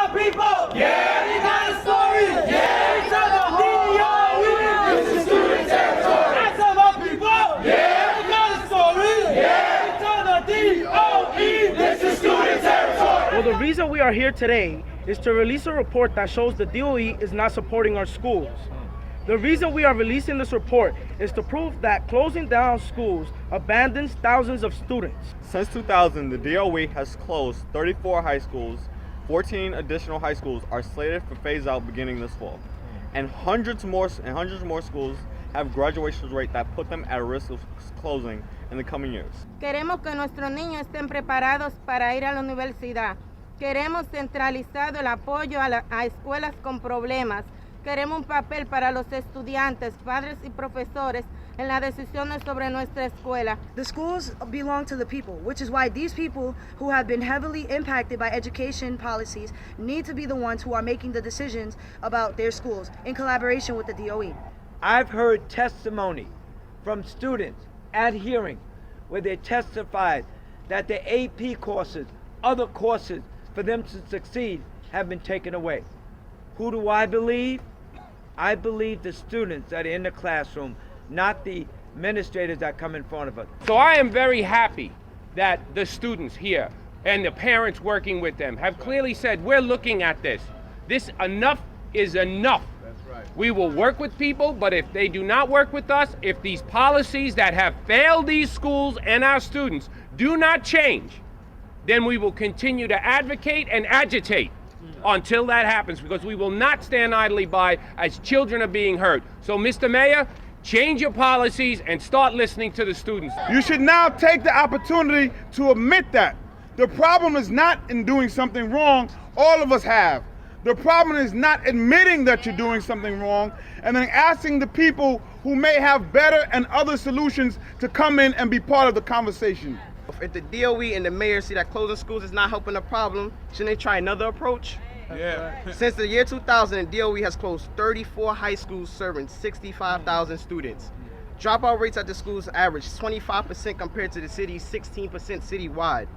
my people. Yeah, we got a story. Yeah, we tell the DOE. This is student territory. I tell my people. Yeah, we got a story. Yeah, we tell the DOE. This is student territory. Well, the reason we are here today is to release a report that shows the DOE is not supporting our schools. The reason we are releasing this report is to prove that closing down schools abandons thousands of students. Since 2000, the DOE has closed 34 high schools. 14 additional high schools are slated for phase out beginning this fall. And hundreds more schools have graduation rates that put them at risk of closing in the coming years. Queremos que nuestros niños estén preparados para ir a la universidad. Queremos centralizado el apoyo a escuelas con problemas. Queremos un papel para los estudiantes, padres y profesores en las decisiones sobre nuestra escuela. The schools belong to the people, which is why these people who have been heavily impacted by education policies need to be the ones who are making the decisions about their schools in collaboration with the DOE. I've heard testimony from students at hearing where they testified that the AP courses, other courses for them to succeed have been taken away. Who do I believe? I believe the students that are in the classroom, not the administrators that come in front of us. So I am very happy that the students here and the parents working with them have clearly said, we're looking at this. This enough is enough. That's right. We will work with people, but if they do not work with us, if these policies that have failed these schools and our students do not change, then we will continue to advocate and agitate until that happens, because we will not stand idly by as children are being hurt. So, Mr. Mayor, change your policies and start listening to the students. You should now take the opportunity to admit that. The problem is not in doing something wrong. All of us have. The problem is not admitting that you're doing something wrong and then asking the people who may have better and other solutions to come in and be part of the conversation. If the DOE and the mayor see that closing schools is not helping the problem, shouldn't they try another approach? Yeah. Since the year 2000, the DOE has closed 34 high schools serving 65,000 students. Dropout rates at the schools average 25% compared to the city's 16% citywide.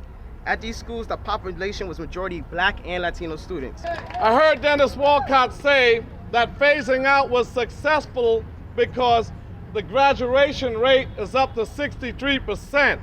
At these schools, the population was majority Black and Latino students. I heard Dennis Walcott say that phasing out was successful because the graduation rate is up to 63%.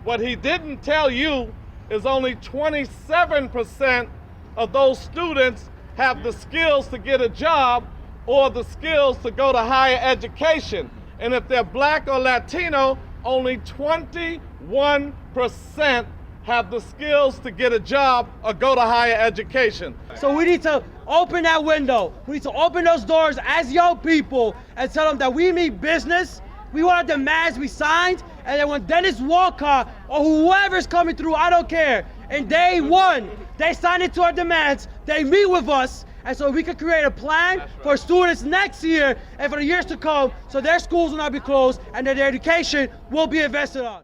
What he didn't tell you is only 27% of those students have the skills to get a job or the skills to go to higher education. And if they're Black or Latino, only 21% have the skills to get a job or go to higher education. So we need to open that window. We need to open those doors as young people and tell them that we mean business. We want our demands we signed, and then when Dennis Walcott or whoever's coming through, I don't care, and day one, they sign into our demands, they meet with us, and so we can create a plan for students next year and for the years to come, so their schools will not be closed and that their education will be invested on.